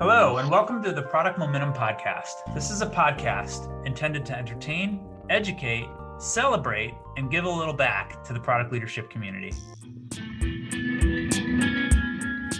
Hello, and welcome to the Product Momentum Podcast. This is a podcast intended to entertain, educate, celebrate, and give a little back to the product leadership community.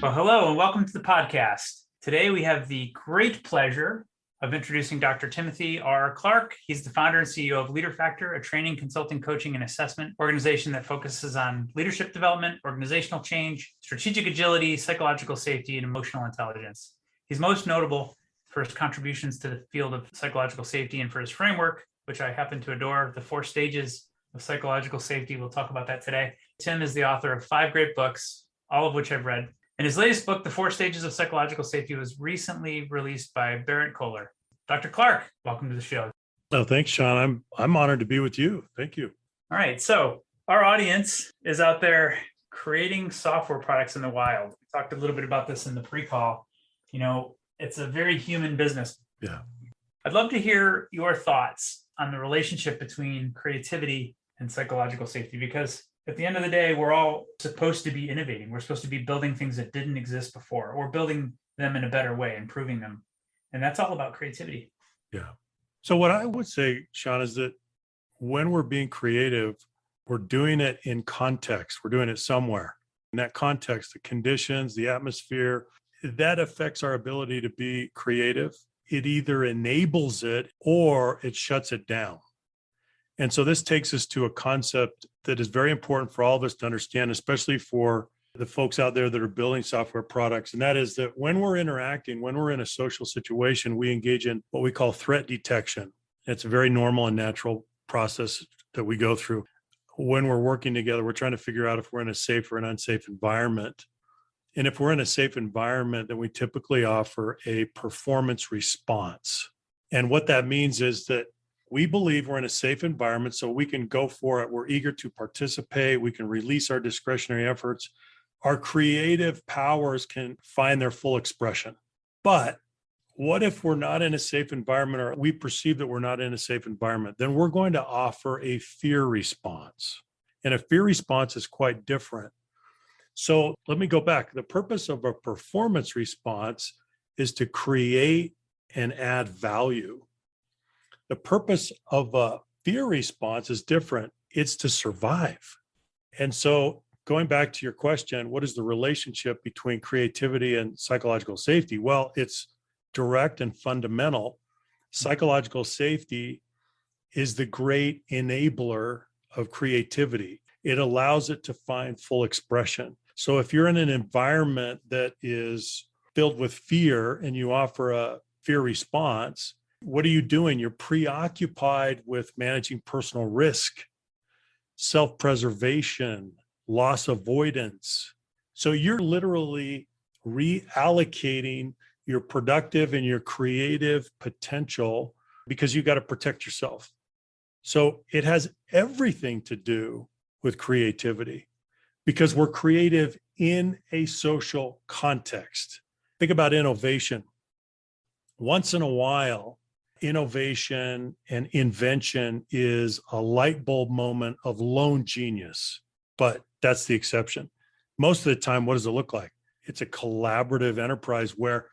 Well, hello, and welcome to the podcast. Today, we have the great pleasure of introducing Dr. Timothy R. Clark. He's the founder and CEO of Leader Factor, a training, consulting, coaching, and assessment organization that focuses on leadership development, organizational change, strategic agility, psychological safety, and emotional intelligence. He's most notable for his contributions to the field of psychological safety and for his framework, which I happen to adore, the 4 stages of psychological safety. We'll talk about that today. Tim is the author of 5 great books, all of which I've read. And his latest book, The 4 Stages of Psychological Safety, was recently released by Barrett Kohler. Dr. Clark, welcome to the show. Oh, thanks, Sean. I'm honored to be with you. Thank you. All right. So our audience is out there creating software products in the wild. We talked a little bit about this in the pre-call. You know, it's a very human business. Yeah. I'd love to hear your thoughts on the relationship between creativity and psychological safety, because at the end of the day, we're all supposed to be innovating. We're supposed to be building things that didn't exist before, or building them in a better way, improving them. And that's all about creativity. Yeah. So what I would say, Sean, is that when we're being creative, we're doing it in context. We're doing it somewhere. In that context, the conditions, the atmosphere, that affects our ability to be creative. It either enables it or it shuts it down. And so this takes us to a concept that is very important for all of us to understand, especially for the folks out there that are building software products. And that is that when we're interacting, when we're in a social situation, we engage in what we call threat detection. It's a very normal and natural process that we go through. When we're working together, we're trying to figure out if we're in a safe or an unsafe environment. And if we're in a safe environment, then we typically offer a performance response. And what that means is that we believe we're in a safe environment, so we can go for it. We're eager to participate. We can release our discretionary efforts. Our creative powers can find their full expression. But what if we're not in a safe environment, or we perceive that we're not in a safe environment? Then we're going to offer a fear response. And a fear response is quite different. So let me go back. The purpose of a performance response is to create and add value. The purpose of a fear response is different. It's to survive. And so going back to your question, what is the relationship between creativity and psychological safety? Well, it's direct and fundamental. Psychological safety is the great enabler of creativity. It allows it to find full expression. So if you're in an environment that is filled with fear and you offer a fear response, what are you doing? You're preoccupied with managing personal risk, self-preservation, loss avoidance. So you're literally reallocating your productive and your creative potential because you got to protect yourself. So it has everything to do with creativity, because we're creative in a social context. Think about innovation. Once in a while, innovation and invention is a light bulb moment of lone genius, but that's the exception. Most of the time, what does it look like? It's a collaborative enterprise where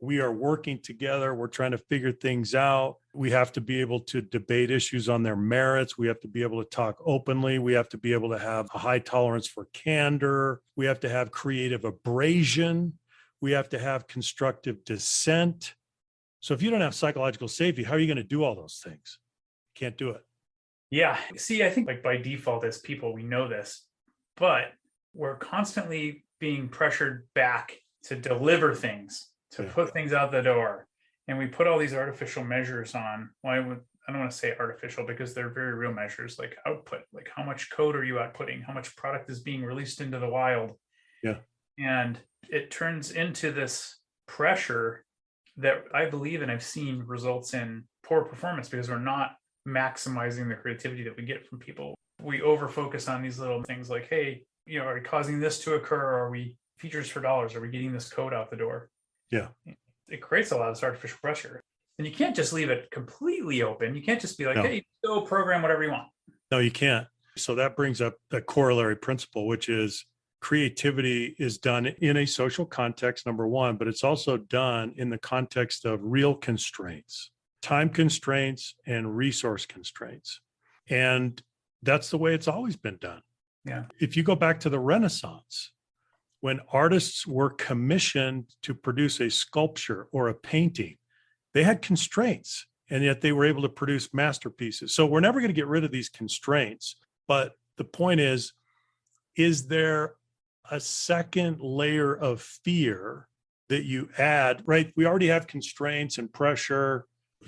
we are working together. We're trying to figure things out. We have to be able to debate issues on their merits. We have to be able to talk openly. We have to be able to have a high tolerance for candor. We have to have creative abrasion. We have to have constructive dissent. So if you don't have psychological safety, how are you going to do all those things? You can't do it. Yeah. See, I think like by default as people, we know this, but we're constantly being pressured back to deliver things, to put things out the door. And we put all these artificial measures on. Well, I don't want to say artificial because they're very real measures, like output, like how much code are you outputting? How much product is being released into the wild? Yeah. And it turns into this pressure that I believe and I've seen results in poor performance because we're not maximizing the creativity that we get from people. We over focus on these little things like, hey, you know, are we causing this to occur? Are we features for dollars? Are we getting this code out the door? Yeah. It creates a lot of this artificial pressure. And you can't just leave it completely open. You can't just be like, hey, go program whatever you want. No, you can't. So that brings up a corollary principle, which is creativity is done in a social context, number one, but it's also done in the context of real constraints, time constraints and resource constraints. And that's the way it's always been done. Yeah. If you go back to the Renaissance, when artists were commissioned to produce a sculpture or a painting, they had constraints, and yet they were able to produce masterpieces. So we're never going to get rid of these constraints. But the point is there a second layer of fear that you add, right? We already have constraints and pressure,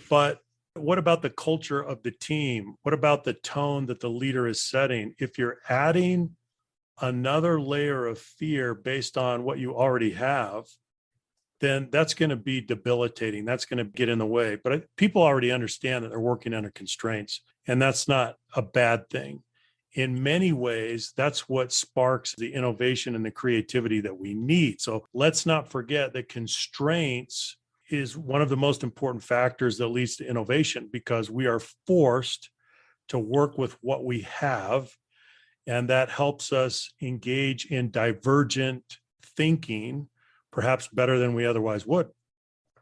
but what about the culture of the team? What about the tone that the leader is setting? If you're adding another layer of fear based on what you already have, then that's going to be debilitating. That's going to get in the way. But people already understand that they're working under constraints, and that's not a bad thing. In many ways, that's what sparks the innovation and the creativity that we need. So let's not forget that constraints is one of the most important factors that leads to innovation, because we are forced to work with what we have. And that helps us engage in divergent thinking, perhaps better than we otherwise would.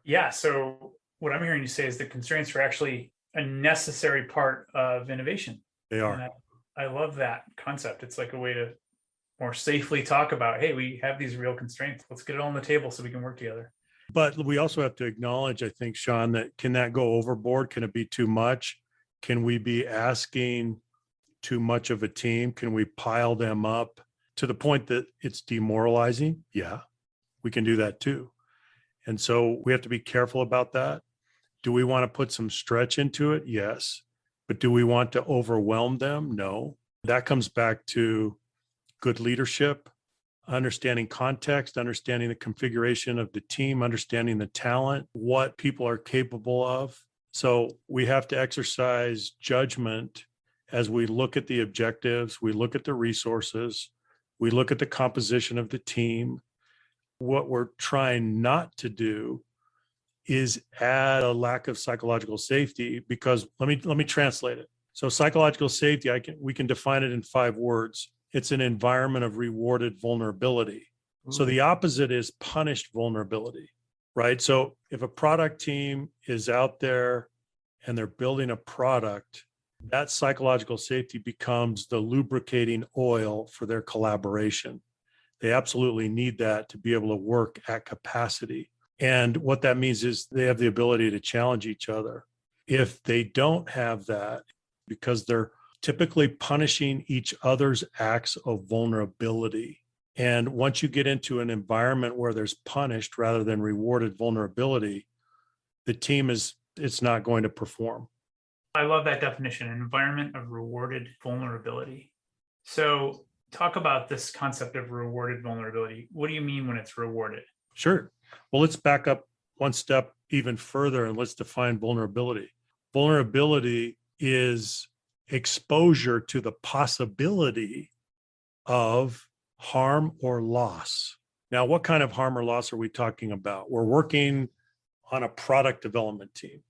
Yeah. So what I'm hearing you say is that constraints are actually a necessary part of innovation. They are. And I love that concept. It's like a way to more safely talk about, hey, we have these real constraints. Let's get it on the table so we can work together. But we also have to acknowledge, I think, Sean, that can that go overboard? Can it be too much? Can we be asking too much of a team? Can we pile them up to the point that it's demoralizing? Yeah, we can do that too. And so we have to be careful about that. Do we want to put some stretch into it? Yes. But do we want to overwhelm them? No. That comes back to good leadership, understanding context, understanding the configuration of the team, understanding the talent, what people are capable of. So we have to exercise judgment as we look at the objectives, we look at the resources, we look at the composition of the team. What we're trying not to do is add a lack of psychological safety, because let me translate it. So psychological safety, we can define it in 5 words. It's an environment of rewarded vulnerability. Ooh. So the opposite is punished vulnerability, right? So if a product team is out there and they're building a product, that psychological safety becomes the lubricating oil for their collaboration. They absolutely need that to be able to work at capacity. And what that means is they have the ability to challenge each other. If they don't have that, because they're typically punishing each other's acts of vulnerability. And once you get into an environment where there's punished rather than rewarded vulnerability, the team it's not going to perform. I love that definition, an environment of rewarded vulnerability. So talk about this concept of rewarded vulnerability. What do you mean when it's rewarded? Sure. Well, let's back up one step even further and let's define vulnerability. Vulnerability is exposure to the possibility of harm or loss. Now, what kind of harm or loss are we talking about? We're working on a product development team.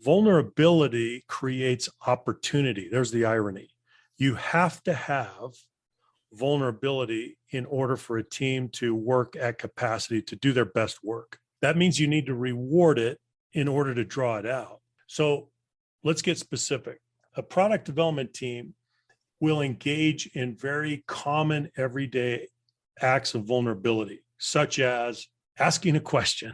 Vulnerability creates opportunity. There's the irony. You have to have vulnerability in order for a team to work at capacity to do their best work. That means you need to reward it in order to draw it out. So let's get specific. A product development team will engage in very common everyday acts of vulnerability, such as asking a question,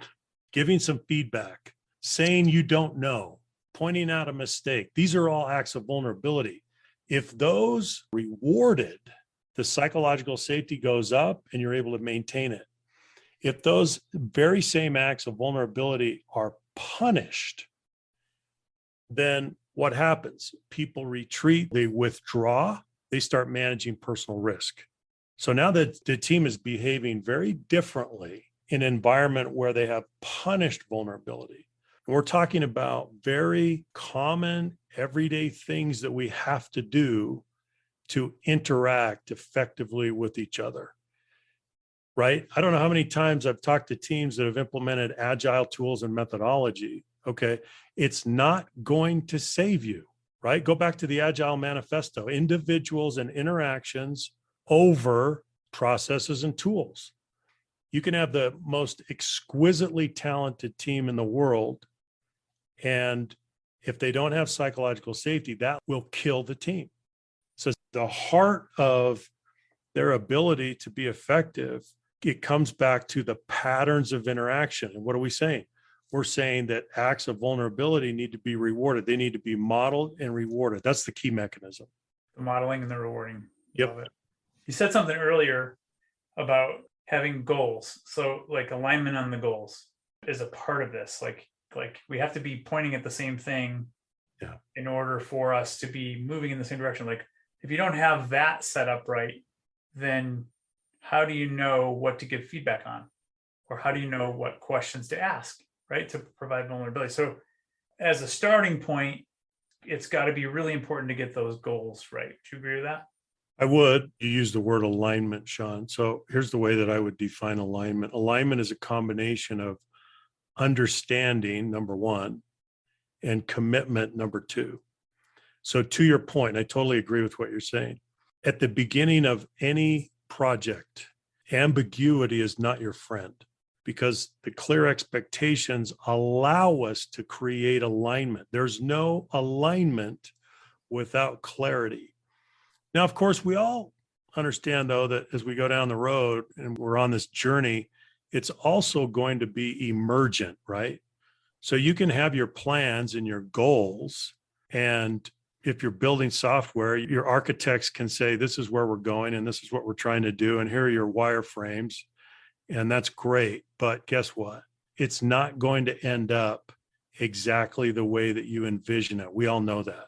giving some feedback, saying you don't know, pointing out a mistake. These are all acts of vulnerability. If those rewarded, the psychological safety goes up and you're able to maintain it. If those very same acts of vulnerability are punished, then what happens? People retreat, they withdraw, they start managing personal risk. So now that the team is behaving very differently in an environment where they have punished vulnerability. And we're talking about very common, everyday things that we have to do to interact effectively with each other, right? I don't know how many times I've talked to teams that have implemented agile tools and methodology. Okay, it's not going to save you, right? Go back to the Agile Manifesto, individuals and interactions over processes and tools. You can have the most exquisitely talented team in the world, and if they don't have psychological safety, that will kill the team. So the heart of their ability to be effective, it comes back to the patterns of interaction. And what are we saying? We're saying that acts of vulnerability need to be rewarded. They need to be modeled and rewarded. That's the key mechanism. The modeling and the rewarding. Yep. Love it. You said something earlier about having goals. So like alignment on the goals is a part of this. Like we have to be pointing at the same thing in order for us to be moving in the same direction. Like if you don't have that set up right, then how do you know what to give feedback on? Or how do you know what questions to ask, right? To provide vulnerability. So as a starting point, it's got to be really important to get those goals right. Do you agree with that? I would. You use the word alignment, Sean. So here's the way that I would define alignment. Alignment is a combination of understanding, number one, and commitment, number two. So to your point, I totally agree with what you're saying. At the beginning of any project, ambiguity is not your friend, because the clear expectations allow us to create alignment. There's no alignment without clarity. Now, of course, we all understand, though, that as we go down the road and we're on this journey, it's also going to be emergent, right? So you can have your plans and your goals. And if you're building software, your architects can say, this is where we're going and this is what we're trying to do. And here are your wireframes. And that's great. But guess what? It's not going to end up exactly the way that you envision it. We all know that.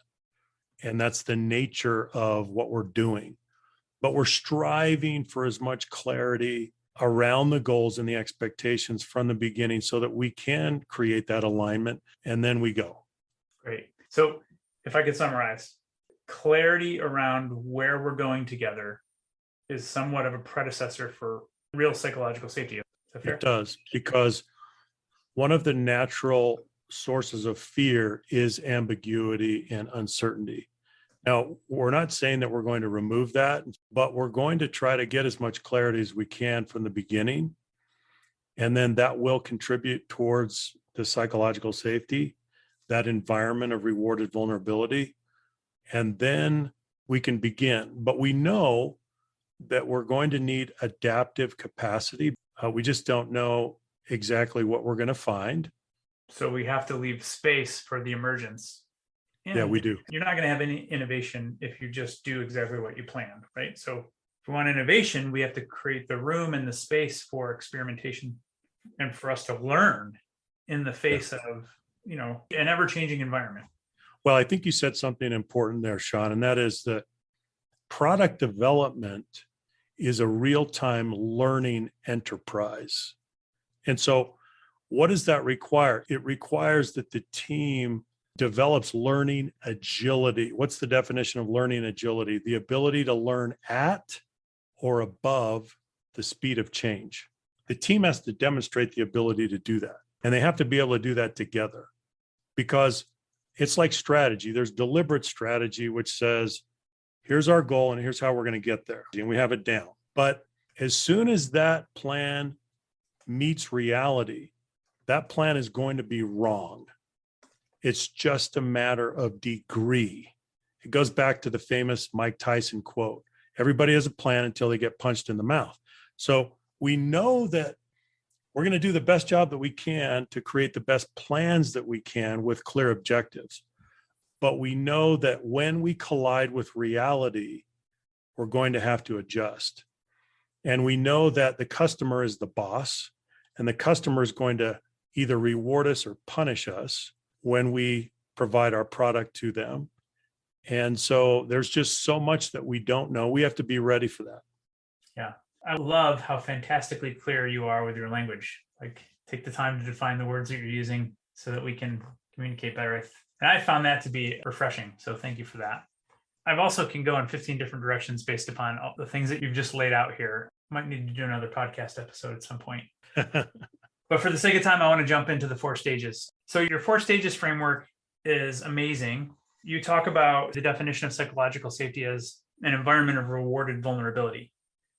And that's the nature of what we're doing. But we're striving for as much clarity around the goals and the expectations from the beginning so that we can create that alignment, and then we go. Great. So if I could summarize, clarity around where we're going together is somewhat of a predecessor for real psychological safety. Is that fair? It does, because one of the natural sources of fear is ambiguity and uncertainty. Now, we're not saying that we're going to remove that, but we're going to try to get as much clarity as we can from the beginning. And then that will contribute towards the psychological safety, that environment of rewarded vulnerability. And then we can begin. But we know that we're going to need adaptive capacity. We just don't know exactly what we're going to find. So we have to leave space for the emergence. Yeah, we do. You're not going to have any innovation if you just do exactly what you planned, right? So if we want innovation, we have to create the room and the space for experimentation and for us to learn in the face of, an ever-changing environment. Well, I think you said something important there, Sean, and that is that product development is a real-time learning enterprise. And so what does that require? It requires that the team develops learning agility. What's the definition of learning agility? The ability to learn at or above the speed of change. The team has to demonstrate the ability to do that. And they have to be able to do that together, because it's like strategy. There's deliberate strategy, which says, here's our goal and here's how we're going to get there. And we have it down. But as soon as that plan meets reality, that plan is going to be wrong. It's just a matter of degree. It goes back to the famous Mike Tyson quote, everybody has a plan until they get punched in the mouth. So we know that we're going to do the best job that we can to create the best plans that we can with clear objectives. But we know that when we collide with reality, we're going to have to adjust. And we know that the customer is the boss, and the customer is going to either reward us or punish us when we provide our product to them. And so there's just so much that we don't know. We have to be ready for that. Yeah. I love how fantastically clear you are with your language. Like, take the time to define the words that you're using so that we can communicate better. And I found that to be refreshing. So thank you for that. I've also can go in 15 different directions based upon all the things that you've just laid out here. Might need to do another podcast episode at some point. But for the sake of time, I want to jump into the 4 stages. So your 4 stages framework is amazing. You talk about the definition of psychological safety as an environment of rewarded vulnerability.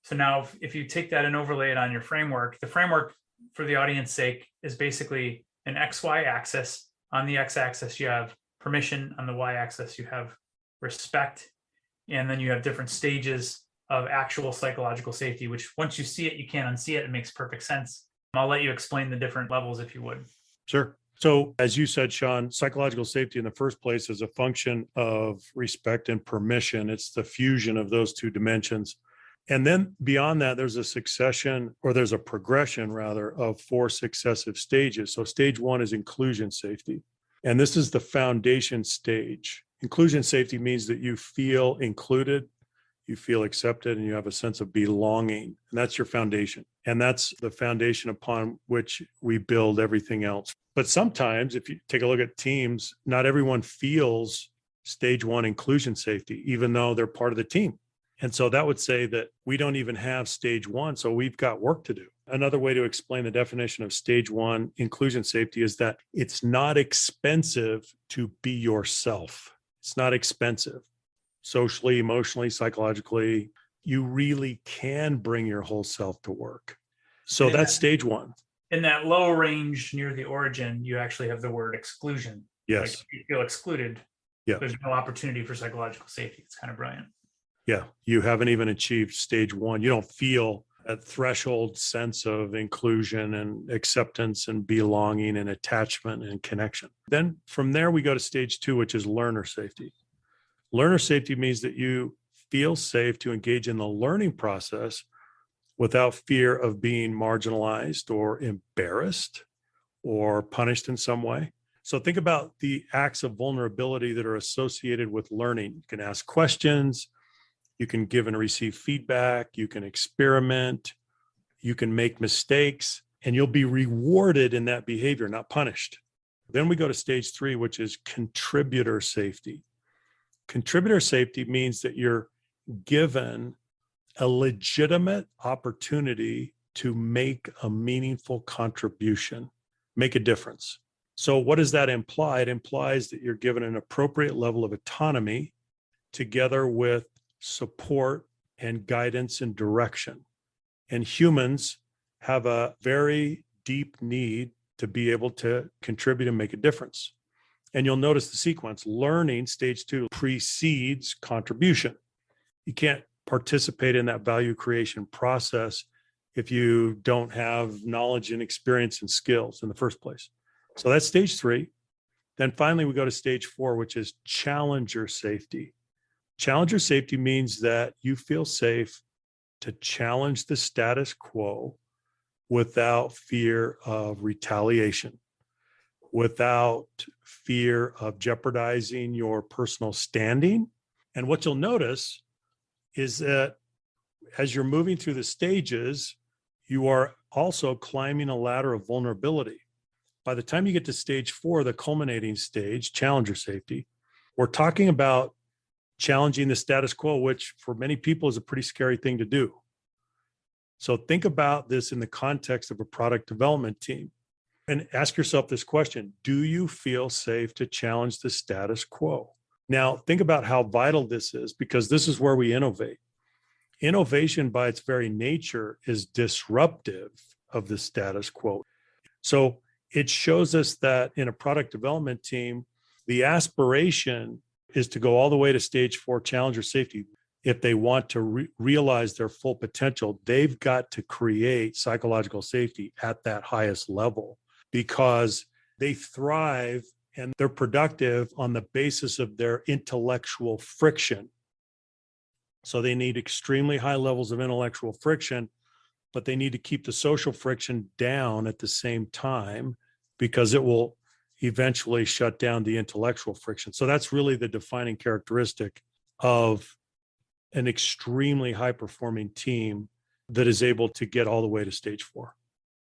So now if you take that and overlay it on your framework, the framework, for the audience sake, is basically an XY axis. On the X axis, you have permission. On the Y axis, you have respect. And then you have different stages of actual psychological safety, which once you see it, you can't unsee it. It makes perfect sense. I'll let you explain the different levels if you would. Sure. So as you said, Sean, psychological safety in the first place is a function of respect and permission. It's the fusion of those two dimensions. And then beyond that, there's a succession, or there's a progression rather, of 4 successive stages. So stage 1 is inclusion safety. And this is the foundation stage. Inclusion safety means that you feel included, you feel accepted, and you have a sense of belonging. And that's your foundation. And that's the foundation upon which we build everything else. But sometimes, if you take a look at teams, not everyone feels stage 1 inclusion safety, even though they're part of the team. And so that would say that we don't even have stage 1. So we've got work to do. Another way to explain the definition of stage 1 inclusion safety is that it's not expensive to be yourself. It's not expensive. Socially, emotionally, psychologically, you really can bring your whole self to work. So that's stage 1. In that low range near the origin, you actually have the word exclusion. Yes. Like you feel excluded. Yeah. There's no opportunity for psychological safety. It's kind of brilliant. Yeah. You haven't even achieved stage 1. You don't feel a threshold sense of inclusion and acceptance and belonging and attachment and connection. Then from there, we go to stage 2, which is learner safety. Learner safety means that you feel safe to engage in the learning process without fear of being marginalized or embarrassed or punished in some way. So think about the acts of vulnerability that are associated with learning. You can ask questions, you can give and receive feedback, you can experiment, you can make mistakes, and you'll be rewarded in that behavior, not punished. Then we go to stage 3, which is contributor safety. Contributor safety means that you're given a legitimate opportunity to make a meaningful contribution, make a difference. So what does that imply? It implies that you're given an appropriate level of autonomy together with support and guidance and direction. And humans have a very deep need to be able to contribute and make a difference. And you'll notice the sequence. Learning, stage 2, precedes contribution. You can't participate in that value creation process if you don't have knowledge and experience and skills in the first place. So that's stage 3. Then finally, we go to stage 4, which is challenger safety. Challenger safety means that you feel safe to challenge the status quo without fear of retaliation, without fear of jeopardizing your personal standing. And what you'll notice is that as you're moving through the stages, you are also climbing a ladder of vulnerability. By the time you get to stage 4, the culminating stage, challenger safety, we're talking about challenging the status quo, which for many people is a pretty scary thing to do. So think about this in the context of a product development team and ask yourself this question: do you feel safe to challenge the status quo? Now, think about how vital this is, because this is where we innovate. Innovation by its very nature is disruptive of the status quo. So it shows us that in a product development team, the aspiration is to go all the way to stage 4, challenger safety. If they want to realize their full potential, they've got to create psychological safety at that highest level, because they thrive and they're productive on the basis of their intellectual friction. So they need extremely high levels of intellectual friction, but they need to keep the social friction down at the same time, because it will eventually shut down the intellectual friction. So that's really the defining characteristic of an extremely high-performing team that is able to get all the way to stage 4.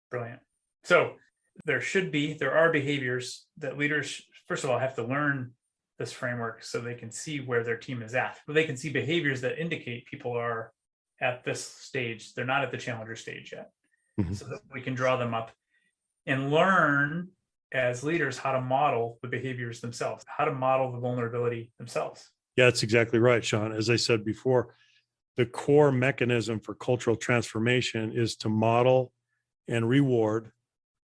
Brilliant. So there are behaviors that leaders, first of all, have to learn this framework so they can see where their team is at. But they can see behaviors that indicate people are at this stage. They're not at the challenger stage yet. Mm-hmm. So that we can draw them up and learn as leaders how to model the behaviors themselves, how to model the vulnerability themselves. Yeah, that's exactly right, Sean. As I said before, the core mechanism for cultural transformation is to model and reward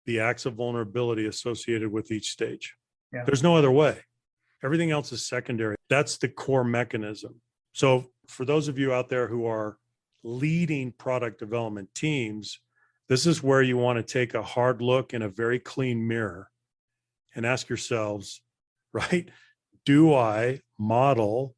the acts of vulnerability associated with each stage. Yeah. There's no other way. Everything else is secondary. That's the core mechanism. So for those of you out there who are leading product development teams, this is where you want to take a hard look in a very clean mirror and ask yourselves, right? Do I model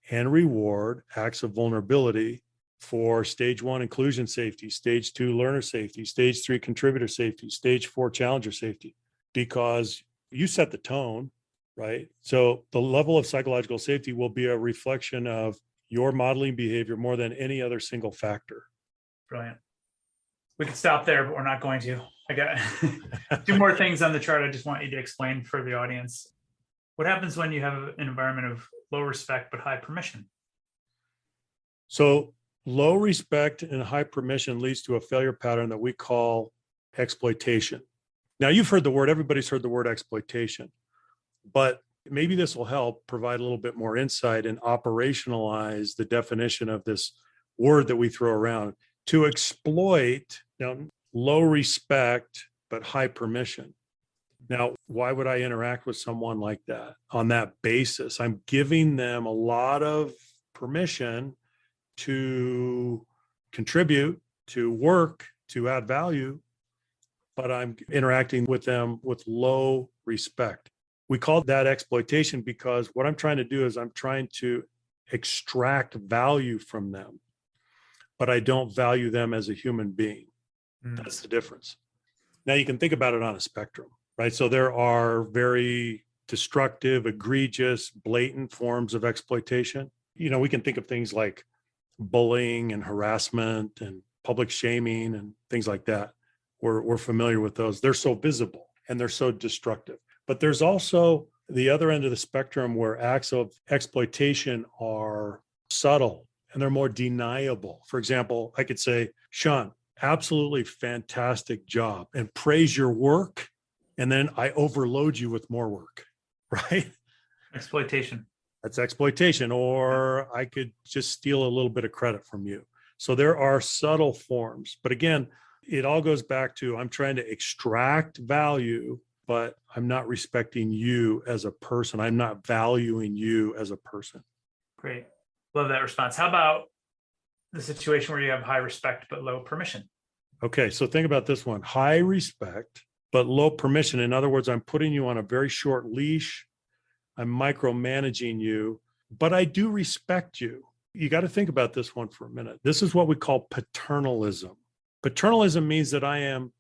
and reward acts of vulnerability for stage 1 inclusion safety, stage 2 learner safety, stage 3 contributor safety, stage 4 challenger safety? Because you set the tone, right? So the level of psychological safety will be a reflection of your modeling behavior more than any other single factor. Brilliant. We could stop there, but we're not going to. I got 2 more things on the chart I just want you to explain for the audience. What happens when you have an environment of low respect but high permission? So low respect and high permission leads to a failure pattern that we call exploitation. Now, you've heard the word, everybody's heard the word exploitation, but maybe this will help provide a little bit more insight and operationalize the definition of this word that we throw around. To exploit, now, low respect, but high permission. Now, why would I interact with someone like that on that basis? I'm giving them a lot of permission to contribute, to work, to add value, but I'm interacting with them with low respect. We call that exploitation because what I'm trying to do is I'm trying to extract value from them, but I don't value them as a human being. That's the difference. Now you can think about it on a spectrum, right? So there are very destructive, egregious, blatant forms of exploitation. You know, we can think of things like bullying and harassment and public shaming and things like that. We're familiar with those. They're so visible and they're so destructive. But there's also the other end of the spectrum where acts of exploitation are subtle and they're more deniable. For example, I could say, Sean, absolutely fantastic job, and praise your work. And then I overload you with more work, right? Exploitation. That's exploitation. Or I could just steal a little bit of credit from you. So there are subtle forms. But again, it all goes back to I'm trying to extract value, but I'm not respecting you as a person. I'm not valuing you as a person. Great. Love that response. How about the situation where you have high respect but low permission? Okay, so think about this one. High respect, but low permission. In other words, I'm putting you on a very short leash. I'm micromanaging you, but I do respect you. You got to think about this one for a minute. This is what we call paternalism. Paternalism means that I am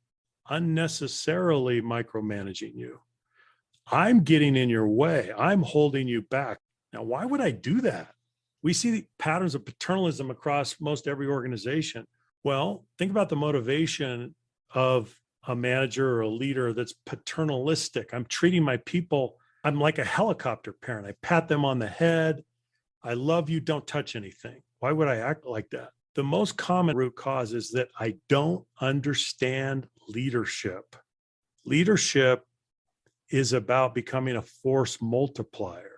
unnecessarily micromanaging you. I'm getting in your way. I'm holding you back. Now, why would I do that? We see patterns of paternalism across most every organization. Well, think about the motivation of a manager or a leader that's paternalistic. I'm treating my people, I'm like a helicopter parent. I pat them on the head. I love you, don't touch anything. Why would I act like that? The most common root cause is that I don't understand leadership. Leadership is about becoming a force multiplier.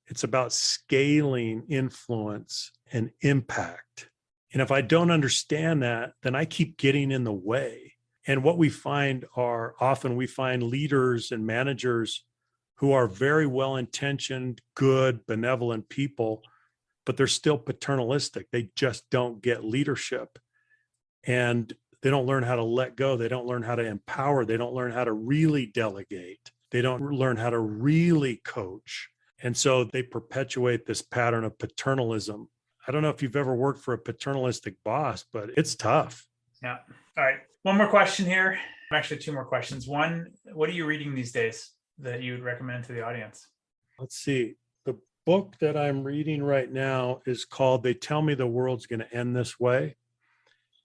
It's about scaling influence and impact. And if I don't understand that, then I keep getting in the way. And what we find are often we find leaders and managers who are very well-intentioned, good, benevolent people, but they're still paternalistic. They just don't get leadership. And they don't learn how to let go. They don't learn how to empower. They don't learn how to really delegate. They don't learn how to really coach. And so they perpetuate this pattern of paternalism. I don't know if you've ever worked for a paternalistic boss, but it's tough. Yeah. All right. One more question here. Actually, 2 more questions. One, what are you reading these days that you would recommend to the audience? Let's see. The book that I'm reading right now is called They Tell Me the World's Going to End This Way.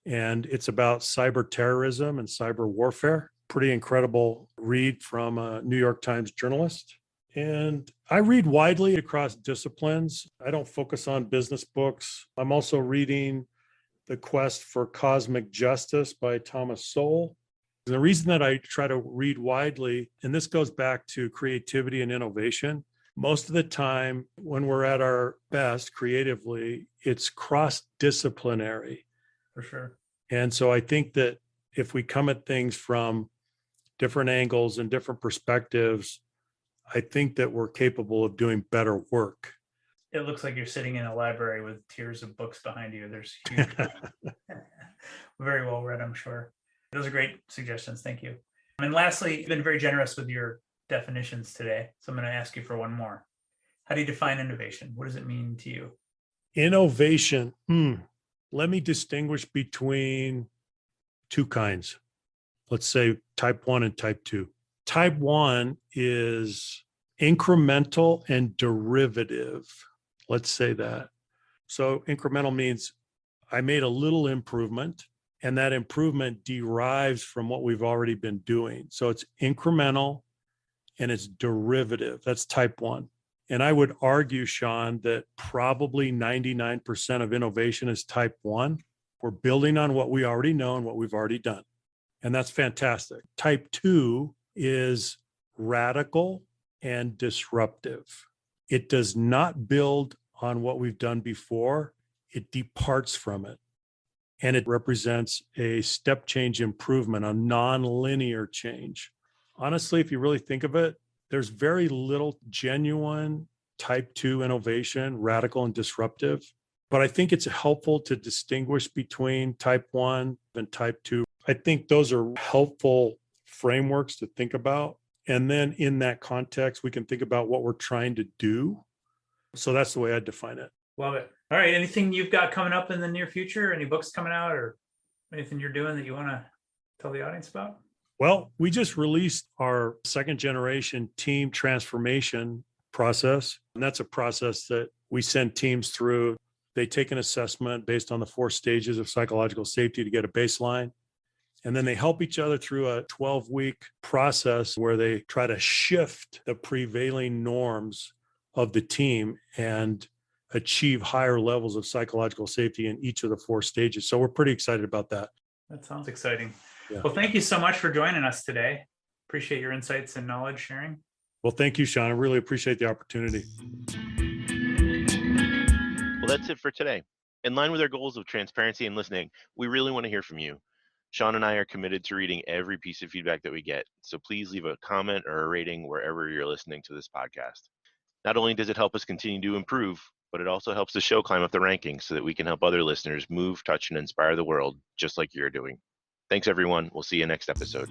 And it's about cyber terrorism and cyber warfare. Pretty incredible read from a New York Times journalist. And I read widely across disciplines. I don't focus on business books. I'm also reading The Quest for Cosmic Justice by Thomas Sowell. And the reason that I try to read widely, and this goes back to creativity and innovation, most of the time when we're at our best creatively, it's cross-disciplinary. For sure. And so I think that if we come at things from different angles and different perspectives, I think that we're capable of doing better work. It looks like you're sitting in a library with tiers of books behind you. There's huge, very well read, I'm sure. Those are great suggestions. Thank you. And lastly, you've been very generous with your definitions today. So I'm going to ask you for one more. How do you define innovation? What does it mean to you? Innovation. Let me distinguish between two kinds. Let's say type 1 and type 2. Type 1 is incremental and derivative. Let's say that. So incremental means I made a little improvement, and that improvement derives from what we've already been doing. So it's incremental and it's derivative. That's type 1. And I would argue, Sean, that probably 99% of innovation is type 1. We're building on what we already know and what we've already done. And that's fantastic. Type 2 is radical and disruptive. It does not build on what we've done before. It departs from it. And it represents a step change improvement, a non-linear change. Honestly, if you really think of it, there's very little genuine type 2 innovation, radical and disruptive. But I think it's helpful to distinguish between type 1 and type 2. I think those are helpful frameworks to think about. And then in that context, we can think about what we're trying to do. So that's the way I define it. Love it. All right. Anything you've got coming up in the near future? Any books coming out or anything you're doing that you want to tell the audience about? Well, we just released our second generation team transformation process. And that's a process that we send teams through. They take an assessment based on the 4 stages of psychological safety to get a baseline. And then they help each other through a 12-week process where they try to shift the prevailing norms of the team and achieve higher levels of psychological safety in each of the 4 stages. So we're pretty excited about that. That sounds exciting. Yeah. Well, thank you so much for joining us today. Appreciate your insights and knowledge sharing. Well, thank you, Sean. I really appreciate the opportunity. Well, that's it for today. In line with our goals of transparency and listening, we really want to hear from you. Sean and I are committed to reading every piece of feedback that we get, so please leave a comment or a rating wherever you're listening to this podcast. Not only does it help us continue to improve, but it also helps the show climb up the rankings so that we can help other listeners move, touch, and inspire the world, just like you're doing. Thanks, everyone. We'll see you next episode.